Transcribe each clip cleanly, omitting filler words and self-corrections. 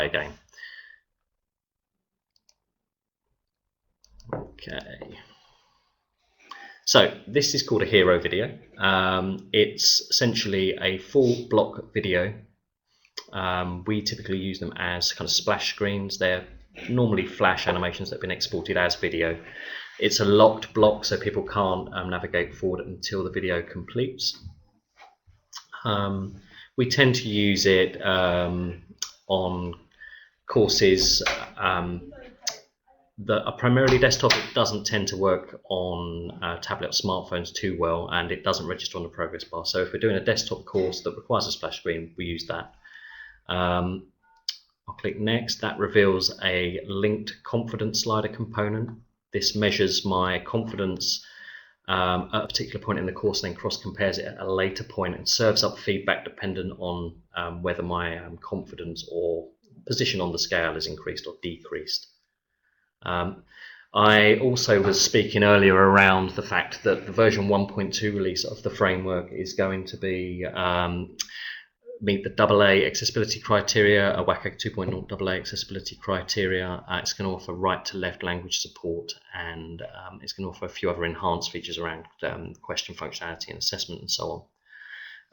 again. Okay. So this is called a hero video. It's essentially a full block video. We typically use them as kind of splash screens. They're normally flash animations that have been exported as video. It's a locked block, so people can't navigate forward until the video completes. We tend to use it on courses that are primarily desktop. It doesn't tend to work on tablet or smartphones too well, and it doesn't register on the progress bar. So if we're doing a desktop course that requires a splash screen, we use that. I'll click next. That reveals a linked confidence slider component. This measures my confidence at a particular point in the course, and then cross compares it at a later point and serves up feedback dependent on whether my confidence or position on the scale is increased or decreased. I also was speaking earlier around the fact that the version 1.2 release of the framework is going to be meet the AA accessibility criteria, a WCAG 2.0 AA accessibility criteria. It's going to offer right to left language support, and it's going to offer a few other enhanced features around question functionality and assessment and so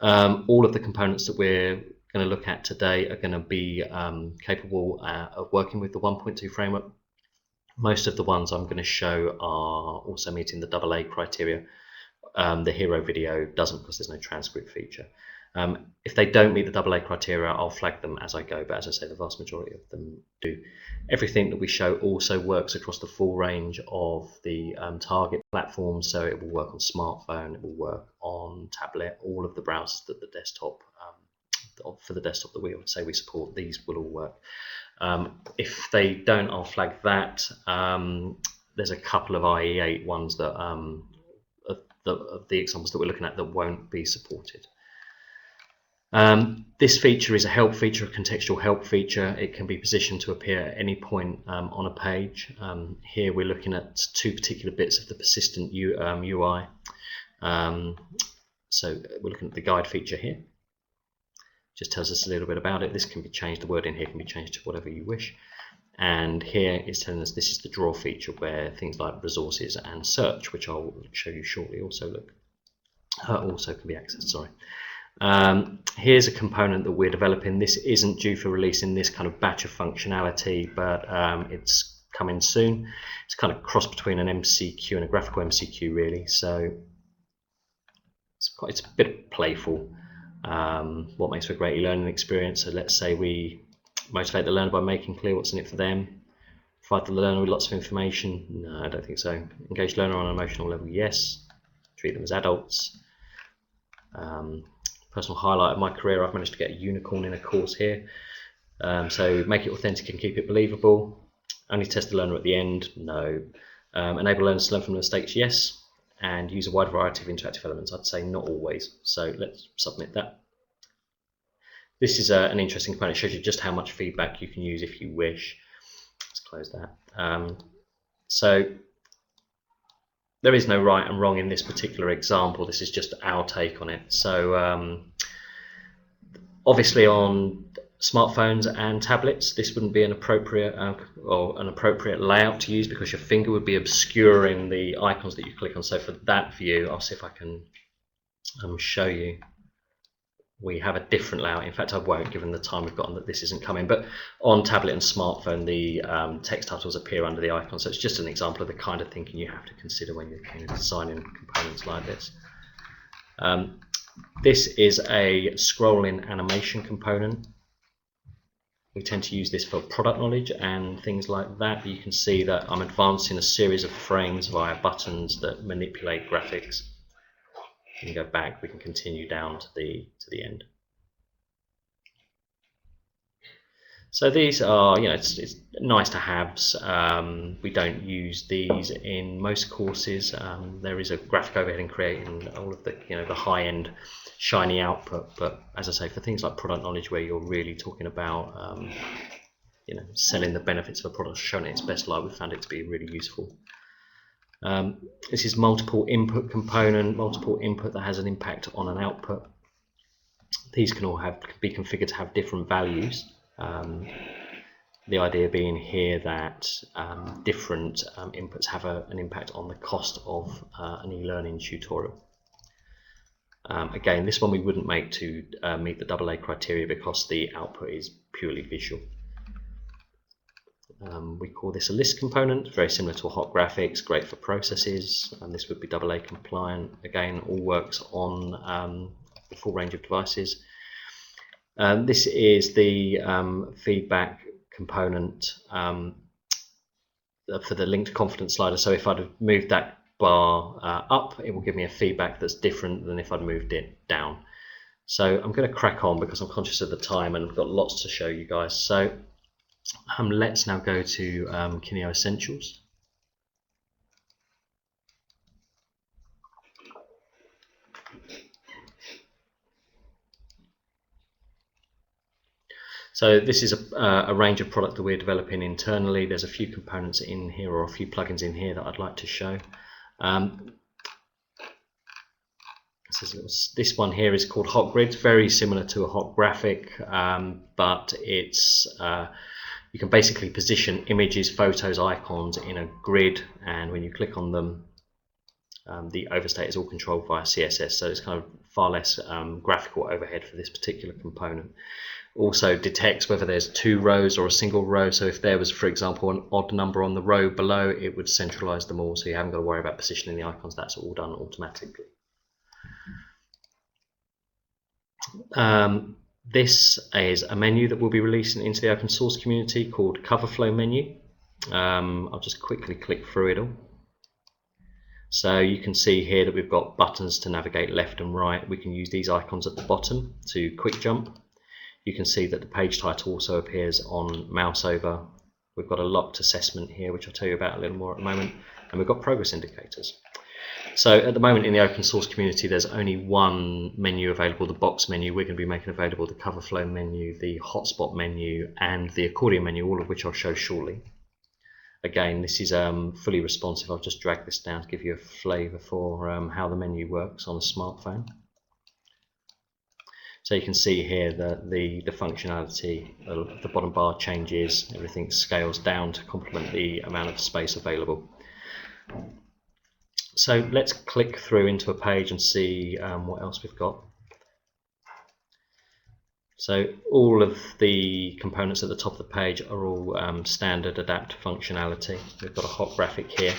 on. All of the components that we're going to look at today are going to be capable of working with the 1.2 framework. Most of the ones I'm going to show are also meeting the AA criteria. The hero video doesn't, because there's no transcript feature. If they don't meet the AA criteria, I'll flag them as I go, but as I say, the vast majority of them do. Everything that we show also works across the full range of the target platforms, so it will work on smartphone, it will work on tablet, all of the browsers that the desktop, for the desktop that we say we support, these will all work. If they don't, I'll flag that. There's a couple of IE8 ones that of the examples that we're looking at that won't be supported. This feature is a help feature, a contextual help feature. It can be positioned to appear at any point on a page. Here we're looking at two particular bits of the persistent UI. So we're looking at the guide feature here. Just tells us a little bit about it. This can be changed, the word in here can be changed to whatever you wish. And here it's telling us this is the draw feature, where things like resources and search, which I'll show you shortly, also can be accessed. Sorry. Here's a component that we're developing. This isn't due for release in this kind of batch of functionality, but it's coming soon. It's kind of cross between an MCQ and a graphical MCQ, really. So it's a bit playful. What makes for a great learning experience? So let's say we motivate the learner by making clear what's in it for them. Provide the learner with lots of information. No, I don't think so. Engage the learner on an emotional level. Yes. Treat them as adults. Personal highlight of my career, I've managed to get a unicorn in a course here. So make it authentic and keep it believable. Only test the learner at the end. No. Enable learners to learn from mistakes. Yes. And use a wide variety of interactive elements. I'd say not always. So let's submit that. This is an interesting component. It shows you just how much feedback you can use if you wish. Let's close that. So there is no right and wrong in this particular example. This is just our take on it. So obviously on smartphones and tablets, this wouldn't be an appropriate layout to use, because your finger would be obscuring the icons that you click on. So for that view, I'll see if I can show you. We have a different layout. In fact, I won't, given the time we've got on that this isn't coming. But on tablet and smartphone, the text titles appear under the icon. So it's just an example of the kind of thinking you have to consider when you're designing components like this. This is a scrolling animation component. We tend to use this for product knowledge and things like that. But you can see that I'm advancing a series of frames via buttons that manipulate graphics. We can go back, we can continue down to the end. So these are, it's nice to haves. We don't use these in most courses. There is a graphic overhead in creating all of the, the high-end shiny output. But as I say, for things like product knowledge, where you're really talking about, selling the benefits of a product, showing it its best light, we found it to be really useful. This is multiple input component, multiple input that has an impact on an output. These can all be configured to have different values. The idea being here that different inputs have an impact on the cost of an e-learning tutorial. Again, this one we wouldn't make to meet the AA criteria because the output is purely visual. We call this a list component, very similar to a hot graphics, great for processes, and this would be AA compliant. Again, all works on the full range of devices. This is the feedback component for the linked confidence slider. So if I'd have moved that bar up, it will give me a feedback that's different than if I'd moved it down. So I'm going to crack on because I'm conscious of the time and I've got lots to show you guys. So let's now go to Kineo Essentials. So this is a range of product that we're developing internally. There's a few components in here, or a few plugins in here, that I'd like to show. This one here is called HawkRibs, very similar to a hot graphic, but it's you can basically position images, photos, icons in a grid, and when you click on them, the overstate is all controlled via CSS, so it's kind of far less graphical overhead for this particular component. Also detects whether there's two rows or a single row, so if there was, for example, an odd number on the row below, it would centralize them all, so you haven't got to worry about positioning the icons. That's all done automatically. This is a menu that we'll be releasing into the open source community called Coverflow Menu. I'll just quickly click through it all. So you can see here that we've got buttons to navigate left and right. We can use these icons at the bottom to quick jump. You can see that the page title also appears on mouse over. We've got a locked assessment here, which I'll tell you about a little more at the moment, and we've got progress indicators. So at the moment in the open source community, there's only one menu available, the box menu. We're going to be making available the Coverflow menu, the hotspot menu, and the accordion menu, all of which I'll show shortly. Again, this is fully responsive. I'll just drag this down to give you a flavour for how the menu works on a smartphone. So you can see here that the functionality of the bottom bar changes, everything scales down to complement the amount of space available. So let's click through into a page and see what else we've got. So all of the components at the top of the page are all standard adapt functionality. We've got a hot graphic here.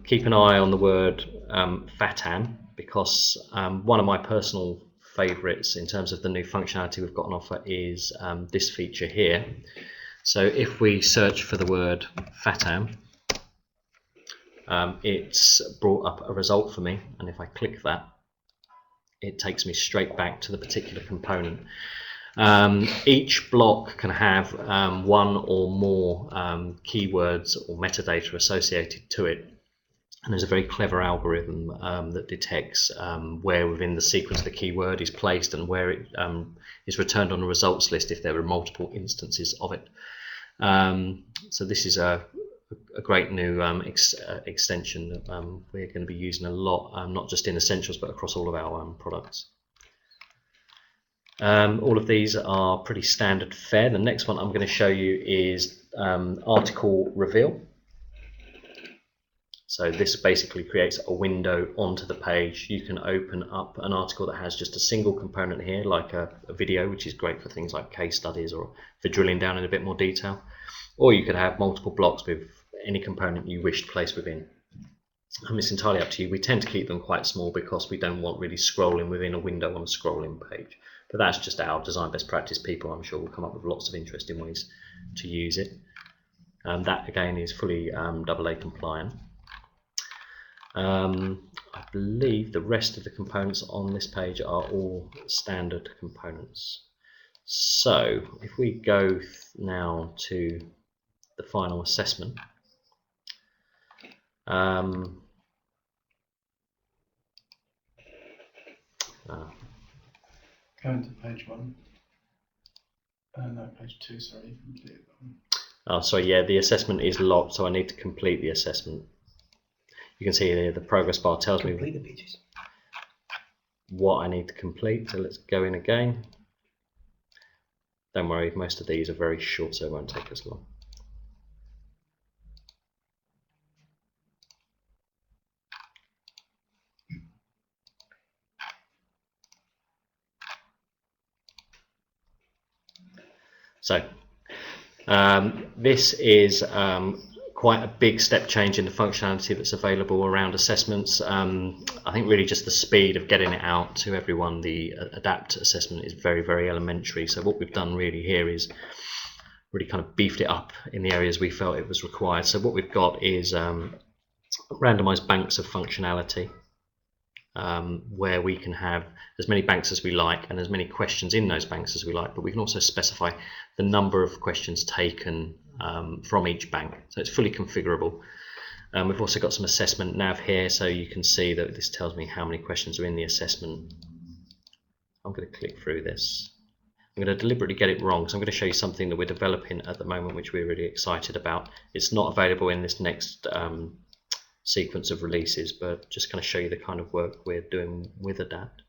Keep an eye on the word FATAM, because one of my personal favorites in terms of the new functionality we've got on offer is this feature here. So if we search for the word FATAM, it's brought up a result for me, and if I click that, it takes me straight back to the particular component. Each block can have one or more keywords or metadata associated to it, and there's a very clever algorithm that detects where within the sequence the keyword is placed and where it is returned on a results list if there are multiple instances of it. So this is a great new extension that we're going to be using a lot, not just in Essentials but across all of our products. All of these are pretty standard fare. The next one I'm going to show you is article reveal. So this basically creates a window onto the page. You can open up an article that has just a single component here, like a video, which is great for things like case studies or for drilling down in a bit more detail. Or you could have multiple blocks with any component you wish to place within. It's entirely up to you. We tend to keep them quite small because we don't want really scrolling within a window on a scrolling page. But that's just our design best practice. People, I'm sure, will come up with lots of interesting ways to use it. That again is fully AA compliant. I believe the rest of the components on this page are all standard components. So if we go now to the final assessment, Going to page 1. No, page 2, sorry. Oh, sorry, yeah, the assessment is locked, so I need to complete the assessment. You can see here the progress bar tells me what I need to complete, so let's go in again. Don't worry, most of these are very short, so it won't take us long. So this is quite a big step change in the functionality that's available around assessments. I think really just the speed of getting it out to everyone. The adapt assessment is very, very elementary. So what we've done really here is really kind of beefed it up in the areas we felt it was required. So what we've got is randomized banks of functionality, where we can have as many banks as we like and as many questions in those banks as we like, but we can also specify the number of questions taken from each bank, so it's fully configurable. We've also got some assessment nav here, so you can see that this tells me how many questions are in the assessment. I'm going to click through this. I'm going to deliberately get it wrong, so I'm going to show you something that we're developing at the moment which we're really excited about. It's not available in this next sequence of releases, but just going to show you the kind of work we're doing with Adapt.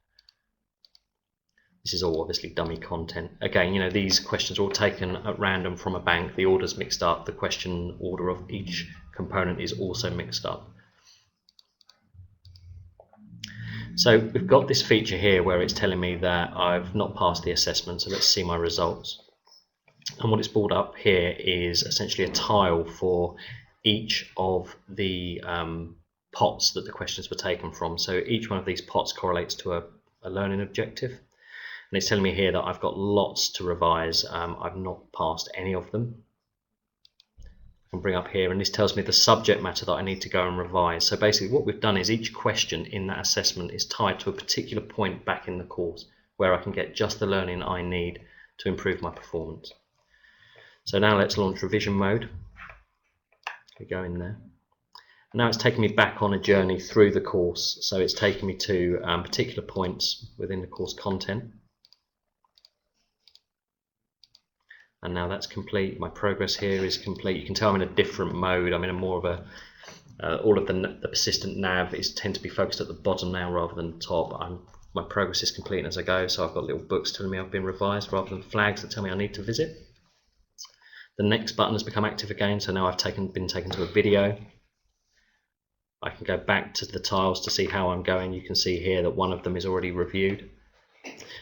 This is all obviously dummy content. Again, you know, these questions are all taken at random from a bank. The order's mixed up. The question order of each component is also mixed up. So we've got this feature here where it's telling me that I've not passed the assessment, so let's see my results. And what it's brought up here is essentially a tile for each of the pots that the questions were taken from. So each one of these pots correlates to a learning objective. And it's telling me here that I've got lots to revise. I've not passed any of them. I can bring up here, and this tells me the subject matter that I need to go and revise. So basically what we've done is each question in that assessment is tied to a particular point back in the course where I can get just the learning I need to improve my performance. So now let's launch revision mode. We go in there. Now it's taking me back on a journey through the course. So it's taking me to particular points within the course content. And now that's complete. My progress here is complete. You can tell I'm in a different mode. I'm in a more of a, all of the persistent nav tend to be focused at the bottom now rather than the top. My progress is complete as I go. So I've got little books telling me I've been revised rather than flags that tell me I need to visit. The next button has become active again. So now I've been taken to a video. I can go back to the tiles to see how I'm going. You can see here that one of them is already reviewed.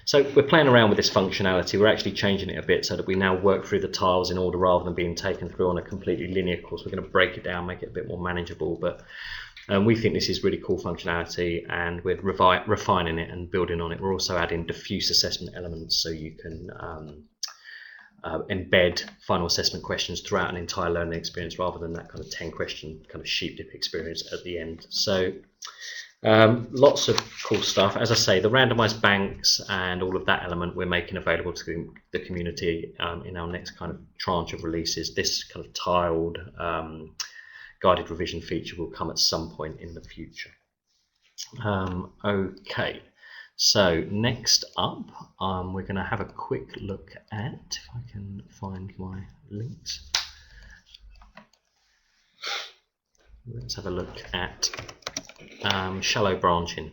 So we're playing around with this functionality. We're actually changing it a bit so that we now work through the tiles in order rather than being taken through on a completely linear course. We're going to break it down, make it a bit more manageable, but we think this is really cool functionality, and we're refining it and building on it. We're also adding diffuse assessment elements so you can embed final assessment questions throughout an entire learning experience rather than that kind of 10 question kind of sheep dip experience at the end. So lots of cool stuff. As I say, the randomized banks and all of that element we're making available to the community in our next kind of tranche of releases. This kind of tiled guided revision feature will come at some point in the future. Okay, so next up we're going to have a quick look at, if I can find my links, let's have a look at shallow branching.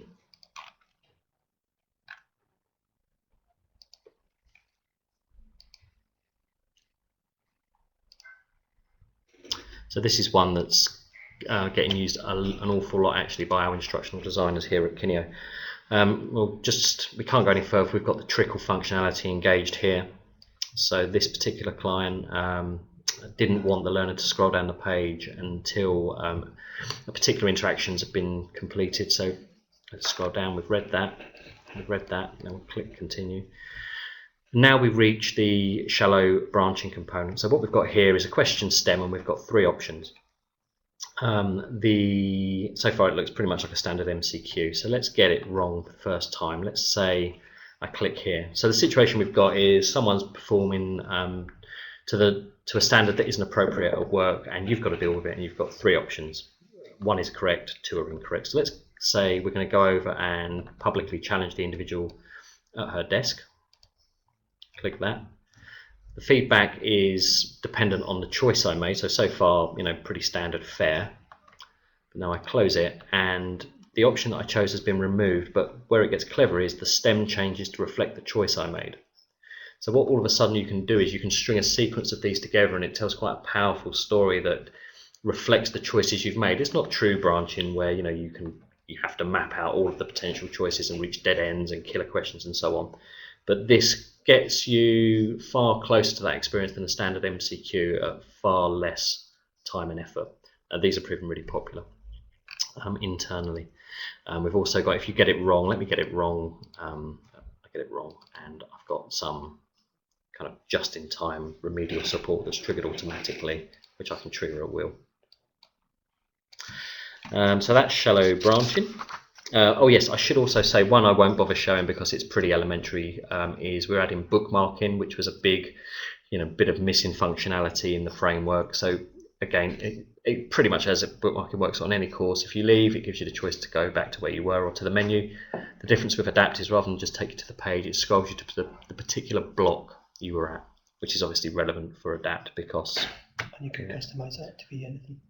So this is one that's getting used an awful lot actually by our instructional designers here at Kineo. We can't go any further. We've got the trickle functionality engaged here. So this particular client didn't want the learner to scroll down the page until a particular interactions have been completed. So let's scroll down. We've read that. Now we'll click continue. Now we've reached the shallow branching component. So what we've got here is a question stem, and we've got three options. So far it looks pretty much like a standard MCQ. So let's get it wrong the first time. Let's say I click here. So the situation we've got is someone's performing to a standard that isn't appropriate at work, and you've got to deal with it, and you've got three options. One is correct, two are incorrect. So let's say we're going to go over and publicly challenge the individual at her desk. Click that. The feedback is dependent on the choice I made. So far, you know, pretty standard fair. But now I close it, and the option that I chose has been removed, but where it gets clever is the stem changes to reflect the choice I made. So what all of a sudden you can do is you can string a sequence of these together, and it tells quite a powerful story that reflects the choices you've made. It's not true branching where you have to map out all of the potential choices and reach dead ends and killer questions and so on. But this gets you far closer to that experience than a standard MCQ at far less time and effort. These are proven really popular internally. We've also got, if you get it wrong, let me get it wrong. I get it wrong, and I've got some kind of just-in-time remedial support that's triggered automatically, which I can trigger at will. So that's shallow branching. Oh yes, I should also say one I won't bother showing because it's pretty elementary, is we're adding bookmarking, which was a big bit of missing functionality in the framework. So again, it pretty much as bookmarking works on any course. If you leave, it gives you the choice to go back to where you were or to the menu. The difference with Adapt is rather than just take you to the page, it scrolls you to the particular block you were at, which is obviously relevant for Adapt because... And you can customize that to be anything.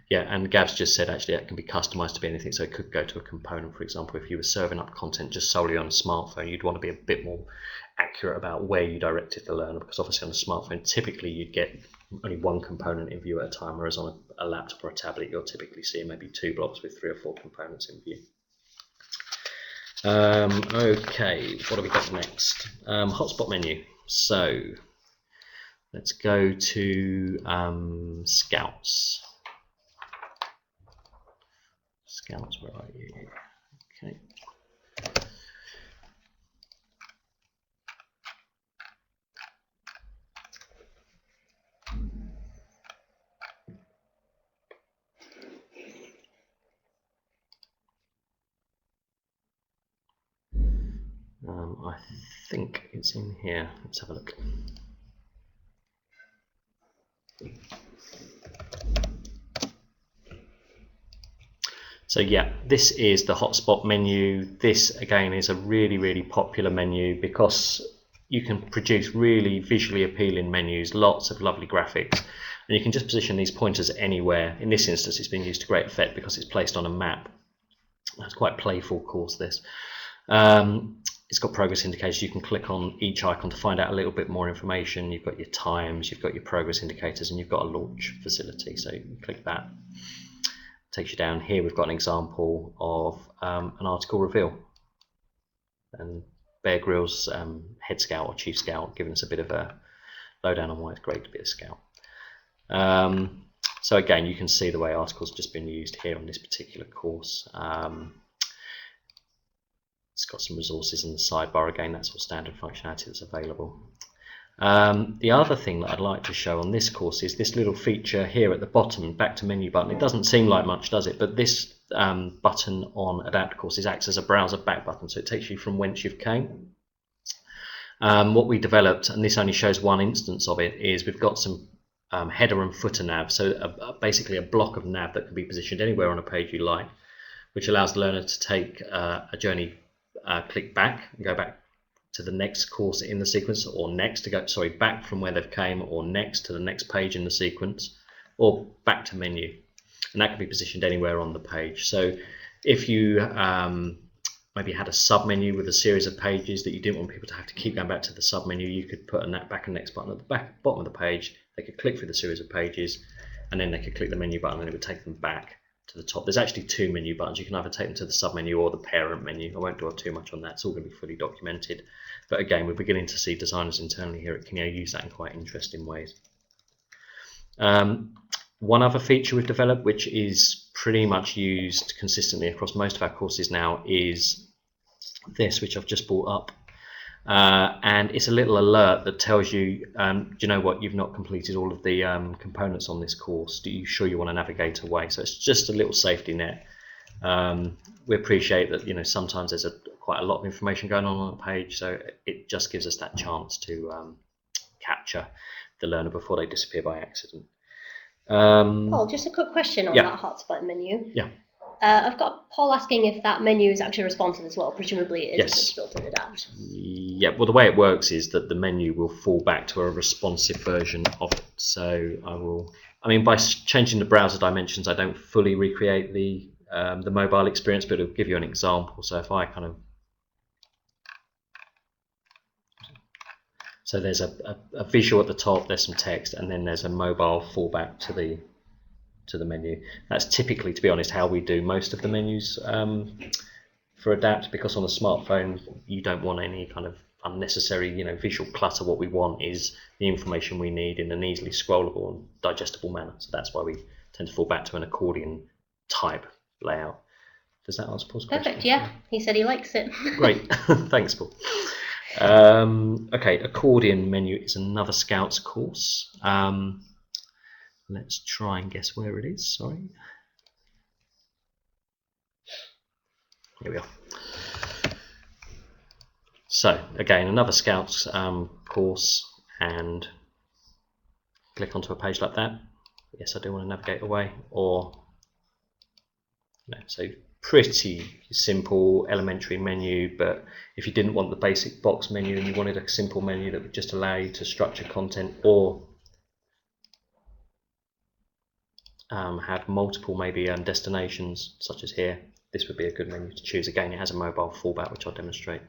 Yeah, and Gav's just said actually it can be customized to be anything, so it could go to a component. For example, if you were serving up content just solely on a smartphone, you'd want to be a bit more accurate about where you directed the learner, because obviously on a smartphone typically you'd get only one component in view at a time, whereas on a laptop or a tablet you're typically seeing maybe 2 blocks with 3 or 4 components in view. Okay, what have we got next? Hotspot menu. So let's go to Scouts. Scouts, where are you? Okay. I think it's in here. Let's have a look. So yeah, this is the hotspot menu. This again is a really popular menu because you can produce really visually appealing menus, lots of lovely graphics, and you can just position these pointers anywhere. In this instance it's been used to great effect because it's placed on a map. It's quite playful course this. It's got progress indicators. You can click on each icon to find out a little bit more information. You've got your times, you've got your progress indicators, and you've got a launch facility, so you can click that. Takes you down here. We've got an example of an article reveal, and Bear Grylls head scout or chief scout giving us a bit of a lowdown on why it's great to be a scout. So again, you can see the way articles have just been used here on this particular course. It's got some resources in the sidebar. Again, that's all standard functionality that's available. The other thing that I'd like to show on this course is this little feature here at the bottom, back to menu button. It doesn't seem like much, does it? But this button on Adapt courses acts as a browser back button, so it takes you from whence you've came. What we developed, and this only shows one instance of it, is we've got some header and footer nav, so basically a block of nav that can be positioned anywhere on a page you like, which allows the learner to take a journey, click back and go back to the next course in the sequence, or next to go, sorry, back from where they've came, or next to the next page in the sequence, or back to menu, and that can be positioned anywhere on the page. So if you maybe had a sub menu with a series of pages that you didn't want people to have to keep going back to the sub menu, you could put a back and next button at the bottom of the page. They could click through the series of pages, and then they could click the menu button, and it would take them back to the top. There's actually 2 menu buttons. You can either take them to the sub menu or the parent menu. I won't dwell too much on that. It's all going to be fully documented. But again, we're beginning to see designers internally here at Kineo use that in quite interesting ways. One other feature we've developed, which is pretty much used consistently across most of our courses now, is this, which I've just brought up. And it's a little alert that tells you, do you know what, you've not completed all of the components on this course. Do you sure you want to navigate away? So it's just a little safety net. We appreciate that sometimes there's quite a lot of information going on a page, so it just gives us that chance to capture the learner before they disappear by accident. Paul, just a quick question on that hotspot menu. Yeah. I've got Paul asking if that menu is actually responsive as well. Presumably it is. Yes. Built in Adapt. Yeah, well the way it works is that the menu will fall back to a responsive version of it. So by changing the browser dimensions, I don't fully recreate the mobile experience, but it'll give you an example. So if I So there's a visual at the top, there's some text, and then there's a mobile fallback to the menu. That's typically, to be honest, how we do most of the menus for Adapt, because on a smartphone you don't want any kind of unnecessary, visual clutter. What we want is the information we need in an easily scrollable and digestible manner. So that's why we tend to fall back to an accordion type layout. Does that answer Paul's question? Perfect, yeah. He said he likes it. Great, thanks, Paul. Okay, accordion menu is another Scouts course. Let's try and guess where it is. Sorry. Here we are. So again, another Scouts course, and click onto a page like that. Yes, I do want to navigate away, or so pretty simple elementary menu. But if you didn't want the basic box menu and you wanted a simple menu that would just allow you to structure content, or have multiple maybe destinations, such as here, this would be a good menu to choose. Again, it has a mobile fallback, which I'll demonstrate.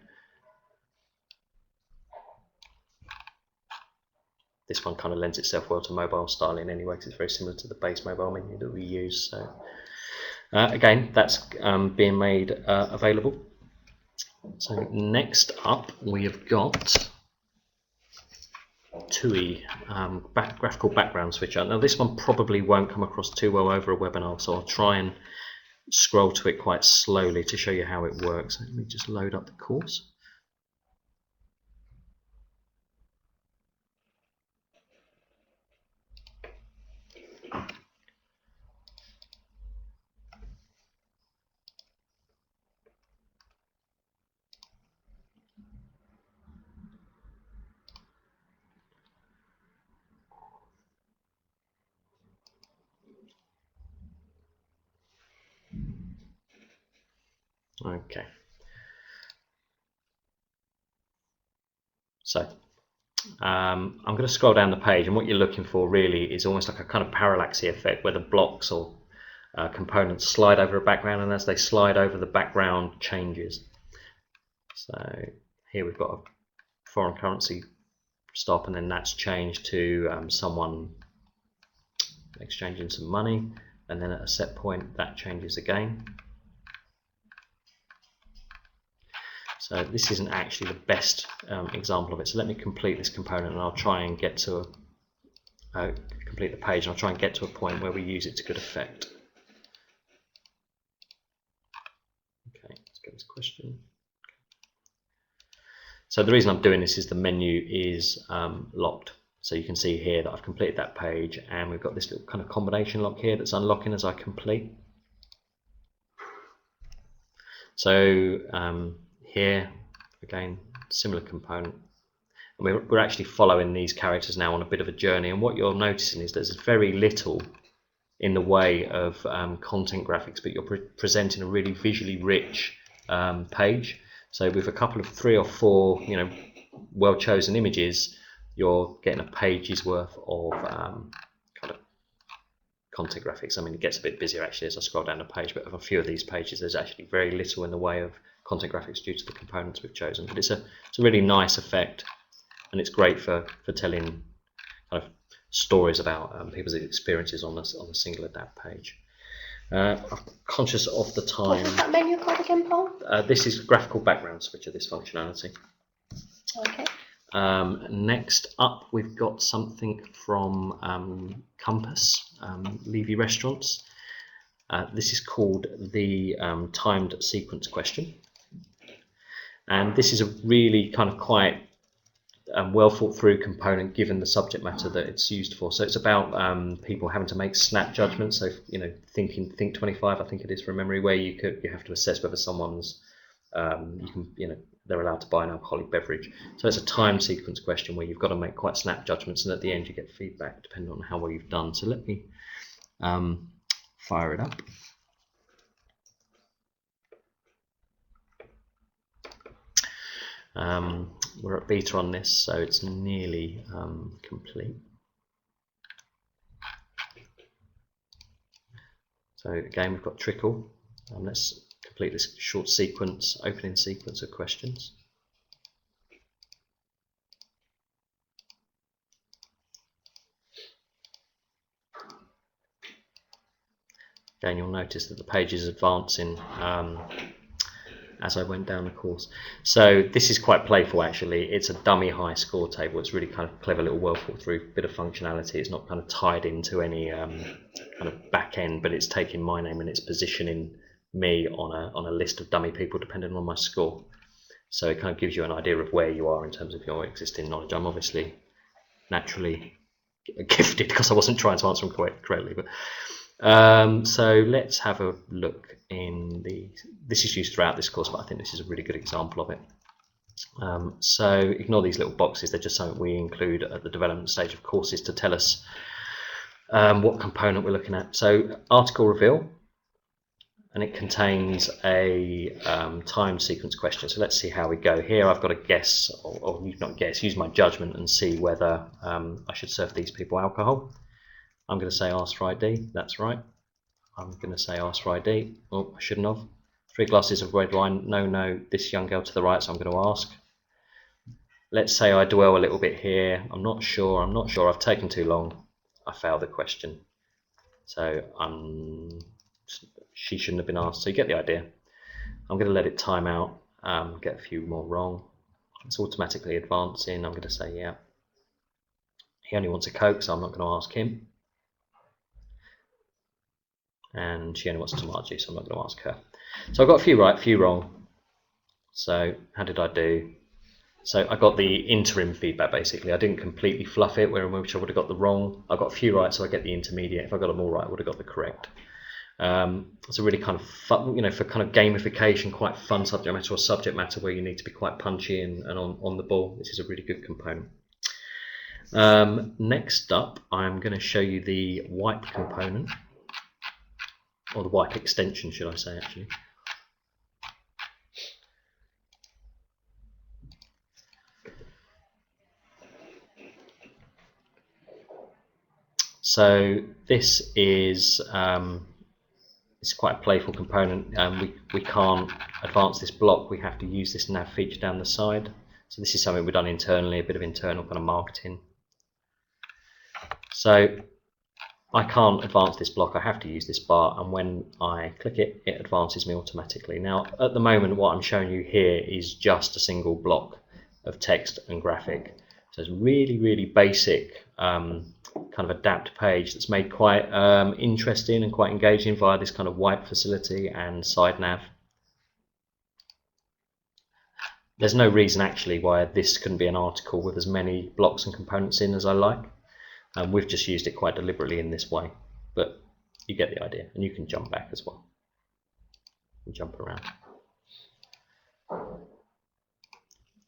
This one kind of lends itself well to mobile styling anyway, because it's very similar to the base mobile menu that we use. So again, that's being made available. So next up, we have got TUI graphical background switcher. Now this one probably won't come across too well over a webinar, so I'll try and scroll to it quite slowly to show you how it works. Let me just load up the course. Okay. So I'm going to scroll down the page, and what you're looking for really is almost like a kind of parallaxy effect, where the blocks or components slide over a background, and as they slide over, the background changes. So here we've got a foreign currency stop, and then that's changed to someone exchanging some money, and then at a set point that changes again. So this isn't actually the best example of it. So let me complete this component, and I'll try and get to complete the page, and I'll try and get to a point where we use it to good effect. Okay, let's get this question. So the reason I'm doing this is the menu is locked. So you can see here that I've completed that page, and we've got this little kind of combination lock here that's unlocking as I complete. So here again, similar component, and we're actually following these characters now on a bit of a journey, and what you're noticing is there's very little in the way of content graphics, but you're presenting a really visually rich page. So with a couple of 3 or 4 well chosen images, you're getting a page's worth of kind of content graphics. I mean, it gets a bit busier actually as I scroll down the page, but of a few of these pages there's actually very little in the way of content graphics due to the components we've chosen. But it's a really nice effect, and it's great for telling kind of stories about people's experiences on a single Adapt page. I'm conscious of the time. What was that menu called again, Paul? This is graphical background switcher, this functionality. Okay. Next up, we've got something from Compass, Levy Restaurants. This is called the timed sequence question. And this is a really kind of quite well thought through component given the subject matter that it's used for. So it's about people having to make snap judgments. So think 25, I think it is from memory, where you have to assess whether someone's they're allowed to buy an alcoholic beverage. So it's a time sequence question where you've got to make quite snap judgments, and at the end you get feedback depending on how well you've done. So let me fire it up. We're at beta on this, so it's nearly complete. So again, we've got trickle. Let's complete this short sequence, opening sequence of questions. Again, you'll notice that the page is advancing as I went down the course. So this is quite playful actually. It's a dummy high score table. It's really kind of clever little well thought through bit of functionality. It's not kind of tied into any kind of back end, but it's taking my name and it's positioning me on a list of dummy people depending on my score. So it kind of gives you an idea of where you are in terms of your existing knowledge. I'm obviously naturally gifted because I wasn't trying to answer them correctly, but so let's have a look in this is used throughout this course, but I think this is a really good example of it. So ignore these little boxes, they're just something we include at the development stage of courses to tell us what component we're looking at. So article reveal, and it contains a time sequence question. So let's see how we go here. I've got to guess, or not guess, use my judgment and see whether I should serve these people alcohol. I'm going to say ask for ID, that's right. I'm going to say ask for ID. Oh, I shouldn't have. 3 glasses of red wine. No, this young girl to the right, so I'm going to ask. Let's say I dwell a little bit here. I'm not sure, I've taken too long. I failed the question. So she shouldn't have been asked. So you get the idea. I'm going to let it time out, get a few more wrong. It's automatically advancing. I'm going to say yeah. He only wants a Coke, so I'm not going to ask him. And she only wants tomato juice, so I'm not going to ask her. So I got a few right, a few wrong. So how did I do? So I got the interim feedback basically. I didn't completely fluff it, which I would have got the wrong. I got a few right, so I get the intermediate. If I got them all right, I would have got the correct. It's a really kind of fun, for kind of gamification, quite fun subject matter or subject matter where you need to be quite punchy and on the ball. This is a really good component. Next up, I'm going to show you the wipe component. Or the wipe extension, should I say, actually. So this is it's quite a playful component. We can't advance this block. We have to use this nav feature down the side. So this is something we've done internally, a bit of internal kind of marketing. So I can't advance this block, I have to use this bar, and when I click it, it advances me automatically. Now, at the moment, what I'm showing you here is just a single block of text and graphic. So it's really, really basic kind of adapt page that's made quite interesting and quite engaging via this kind of wipe facility and side nav. There's no reason actually why this couldn't be an article with as many blocks and components in as I like. We've just used it quite deliberately in this way, but you get the idea, and you can jump back as well and jump around.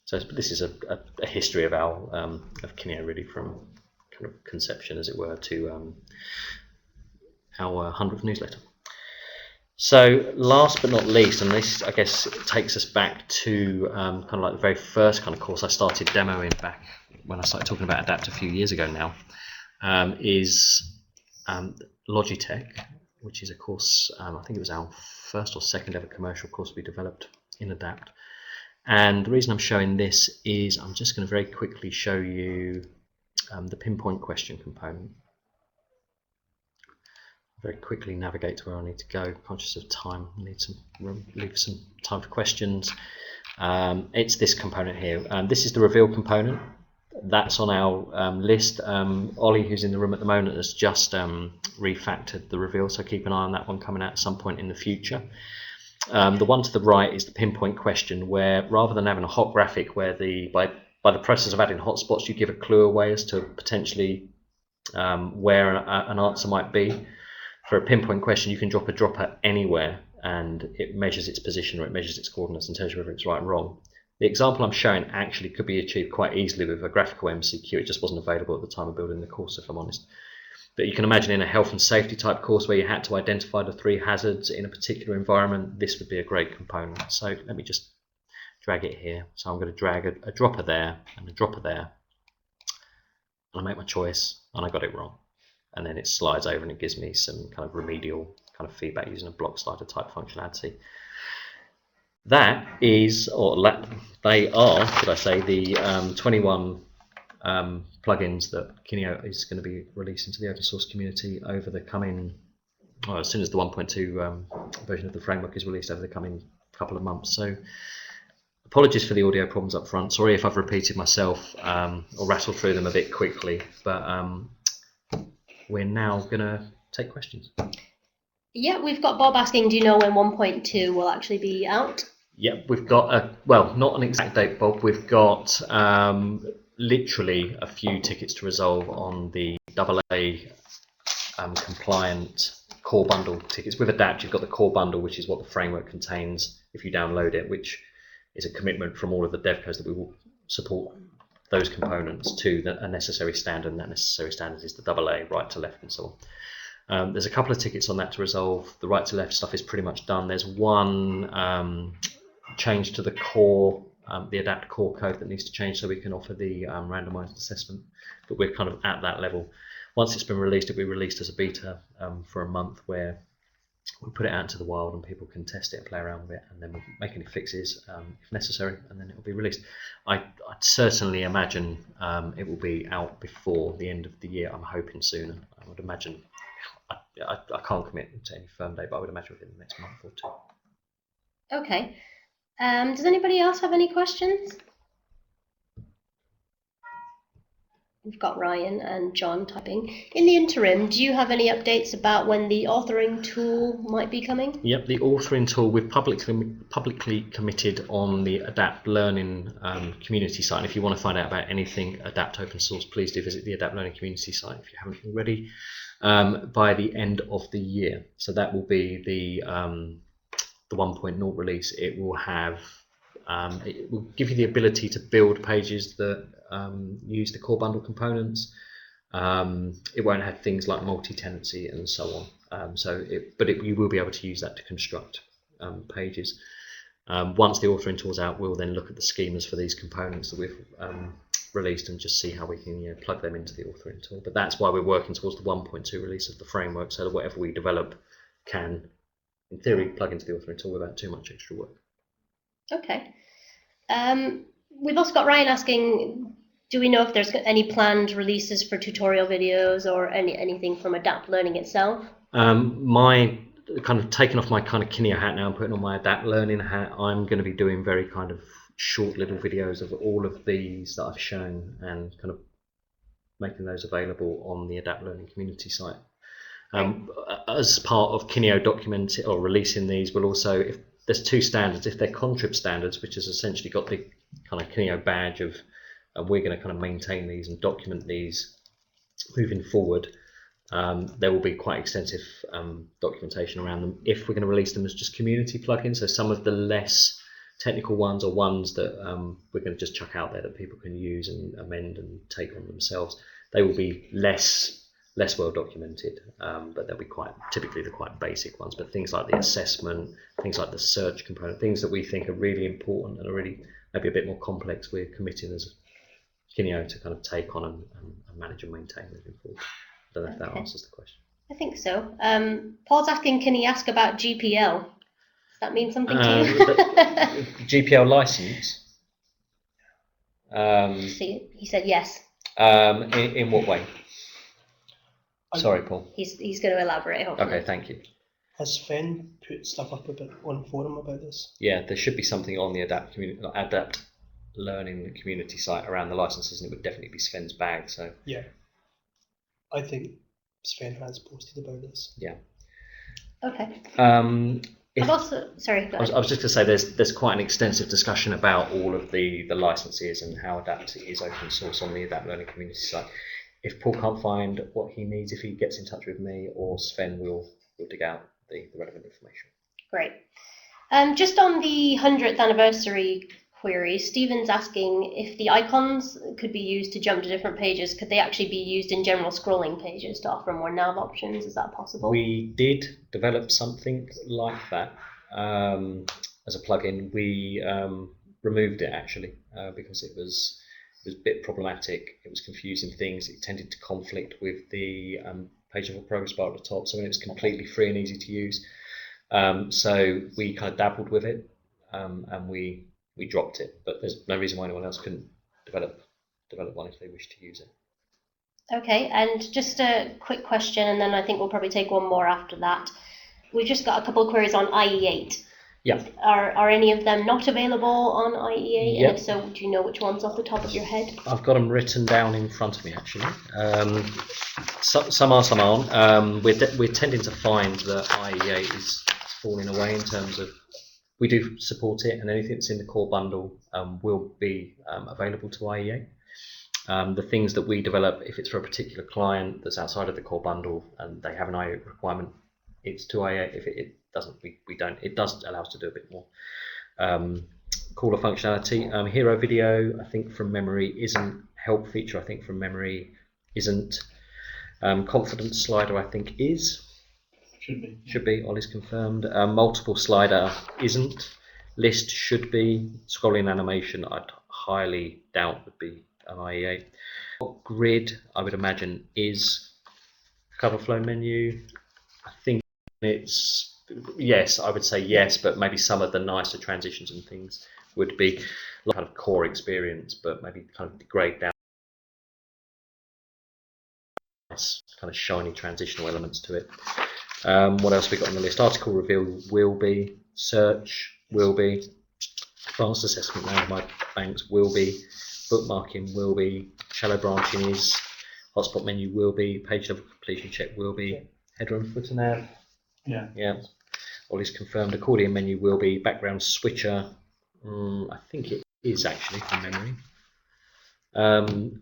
So this is a history of our of Kineo, really, from kind of conception, as it were, to our 100th newsletter. So last but not least, and this I guess takes us back to kind of like the very first kind of course I started demoing back when I started talking about Adapt a few years ago now. Is Logitech, which is a course, I think it was our first or second ever commercial course we developed in Adapt. And the reason I'm showing this is I'm just going to very quickly show you the pinpoint question component. Very quickly navigate to where I need to go, conscious of time, leave some time for questions. It's this component here. This is the reveal component. That's on our list. Ollie, who's in the room at the moment, has just refactored the reveal, so keep an eye on that one coming out at some point in the future. The one to the right is the pinpoint question, where rather than having a hot graphic where by the process of adding hotspots you give a clue away as to potentially where an answer might be, for a pinpoint question you can drop a dropper anywhere and it measures its position or it measures its coordinates and tells you whether it's right and wrong. The example I'm showing actually could be achieved quite easily with a graphical MCQ. It just wasn't available at the time of building the course, if I'm honest. But you can imagine in a health and safety type course where you had to identify the 3 hazards in a particular environment, this would be a great component. So let me just drag it here. So I'm going to drag a dropper there and a dropper there. And I make my choice and I got it wrong. And then it slides over and it gives me some kind of remedial kind of feedback using a block slider type functionality. That is, or they are, should I say, the 21 plugins that Kineo is going to be releasing to the open source community over the coming as soon as the 1.2 version of the framework is released over the coming couple of months. So apologies for the audio problems up front. Sorry if I've repeated myself or rattled through them a bit quickly, but we're now going to take questions. Yeah, we've got Bob asking, do you know when 1.2 will actually be out? Yep, we've got well, not an exact date, Bob. We've got literally a few tickets to resolve on the AA compliant core bundle tickets. With Adapt, you've got the core bundle, which is what the framework contains if you download it, which is a commitment from all of the dev codes that we will support those components to a necessary standard, and that necessary standard is the AA, right to left, and so on. There's a couple of tickets on that to resolve. The right to left stuff is pretty much done. There's one change to the core, the Adapt core code that needs to change so we can offer the randomized assessment, but we're kind of at that level. Once it's been released, it'll be released as a beta for a month, where we put it out into the wild and people can test it and play around with it, and then we'll make any fixes if necessary, and then it will be released. I'd certainly imagine it will be out before the end of the year. I'm hoping sooner. I would imagine. I can't commit to any firm date, but I would imagine within the next month or two. Okay. Does anybody else have any questions? We've got Ryan and John typing. In the interim, do you have any updates about when the authoring tool might be coming? Yep, the authoring tool, we've publicly committed on the Adapt Learning community site. And if you want to find out about anything Adapt open source, please do visit the Adapt Learning community site if you haven't already, by the end of the year. So that will be the 1.0 release. It will give you the ability to build pages that use the core bundle components. It won't have things like multi-tenancy and so on. You will be able to use that to construct pages. Once the authoring tool's out, we'll then look at the schemas for these components that we've released and just see how we can plug them into the authoring tool. But that's why we're working towards the 1.2 release of the framework, so that whatever we develop can, in theory, plug into the authoring tool without too much extra work. Okay. We've also got Ryan asking, do we know if there's any planned releases for tutorial videos or anything from Adapt Learning itself? My kind of taking off my kind of Kineo hat now and putting on my Adapt Learning hat, I'm going to be doing very kind of short little videos of all of these that I've shown and kind of making those available on the Adapt Learning community site. As part of Kineo documenting or releasing these, we'll also, if there's two standards, if they're contrib standards, which has essentially got the kind of Kineo badge of, we're going to kind of maintain these and document these moving forward, there will be quite extensive documentation around them. If we're going to release them as just community plugins, so some of the less technical ones are ones that we're going to just chuck out there that people can use and amend and take on themselves, they will be less well documented, but they'll be typically the quite basic ones. But things like the assessment, things like the search component, things that we think are really important and are really maybe a bit more complex, we're committing as Kineo to kind of take on and manage and maintain moving forward. I don't know if that answers the question. I think so. Paul's asking, can he ask about GPL? Does that mean something to you? The GPL license? He said yes. In what way? Sorry, Paul. He's going to elaborate, hopefully. Okay, thank you. Has Sven put stuff up on forum about this? Yeah, there should be something on the Adapt Learning community site around the licenses, and it would definitely be Sven's bag. So yeah, I think Sven has posted about this. Yeah. Okay. I was just going to say there's quite an extensive discussion about all of the licenses and how Adapt is open source on the Adapt Learning community site. If Paul can't find what he needs, if he gets in touch with me or Sven, we'll dig out the relevant information. Great. Just on the 100th anniversary query, Stephen's asking if the icons could be used to jump to different pages. Could they actually be used in general scrolling pages to offer more nav options? Is that possible? We did develop something like that as a plugin. We removed it actually because it was a bit problematic. It was confusing things. It tended to conflict with the page level progress bar at the top. So when it was completely free and easy to use, so we kind of dabbled with it and we dropped it. But there's no reason why anyone else couldn't develop one if they wish to use it. Okay, and just a quick question, and then I think we'll probably take one more after that. We've just got a couple of queries on IE8. Yeah. Are any of them not available on IE8? Yep. And if so, do you know which ones off the top of your head? I've got them written down in front of me, actually. Some are, some aren't. We're tending to find that IE8 is falling away in terms of, we do support it, and anything that's in the core bundle will be available to IE8. The things that we develop, if it's for a particular client that's outside of the core bundle and they have an IE8 requirement, it's to IE8. If it doesn't, we don't. It does allow us to do a bit more. Caller functionality. Hero video, I think from memory, isn't. Help feature, I think from memory, isn't. Confidence slider, I think is. Should be. Ollie's confirmed. Multiple slider isn't. List should be. Scrolling animation, I'd highly doubt would be an IE8. Grid, I would imagine, is. Coverflow menu, I think it's yes. I would say yes, but maybe some of the nicer transitions and things would be kind of core experience, but maybe kind of degrade down nice kind of shiny transitional elements to it. What else we got on the list? Article reveal will be. Search will be. Advanced assessment now of my banks will be. Bookmarking will be. Shallow branching is. Hotspot menu will be. Page level completion check will be. Header and footer nav. Yeah. Ollie's confirmed. Accordion menu will be. Background switcher. I think it is actually from memory.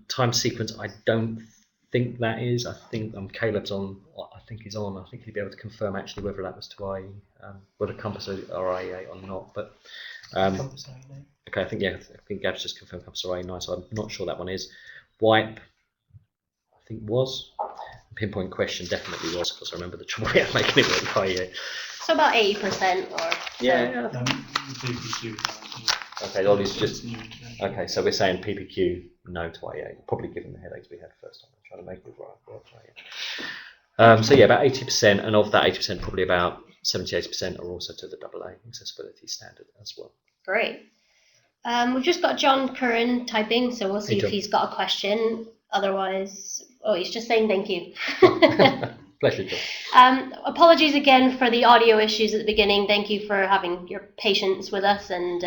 Time sequence. I don't think that is. I think Caleb's on. I think he's on. I think he'll be able to confirm actually whether that was to IE, whether Compass or IE8 or not. But Compass IE9. okay, I think Gab's just confirmed Compass or IE9, so I'm not sure that one is. Wipe, I think was. Pinpoint question definitely was, because I remember the trouble we had making it work IE8. So about 80% or Yeah. PPQ. Okay, Ollie's just okay. So we're saying PPQ no to IE8, probably given the headaches we had first time trying to make it right. So yeah, about 80%, and of that 80%, probably about 70-80% are also to the AA accessibility standard as well. Great. We've just got John Curran typing, so we'll see Hey, if John. he's got a question. Otherwise, oh, he's just saying thank you. Pleasure, John. Apologies again for the audio issues at the beginning. Thank you for having your patience with us and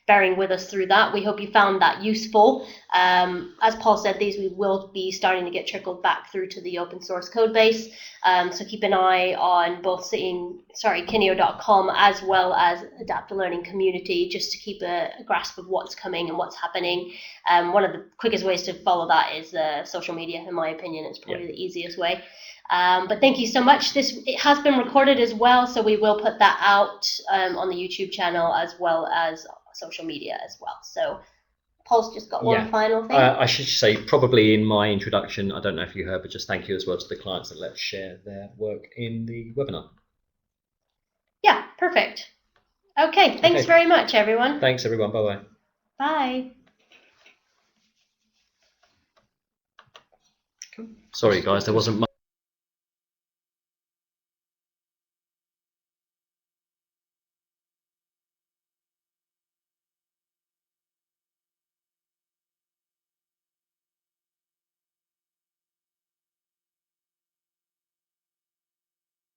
bearing with us through that. We hope you found that useful. As Paul said, these we will be starting to get trickled back through to the open source code base. So keep an eye on both Kineo.com as well as Adapt to Learning community, just to keep a grasp of what's coming and what's happening. One of the quickest ways to follow that is social media, in my opinion. It's probably the easiest way. But thank you so much. It has been recorded as well, so we will put that out on the YouTube channel as well as social media as well. So Paul's just got one final thing. I should say, probably in my introduction, I don't know if you heard, but just thank you as well to the clients that let us share their work in the webinar. Yeah, perfect. Okay, thanks very much, everyone. Thanks, everyone. Bye-bye. Bye. Sorry, guys, there wasn't much.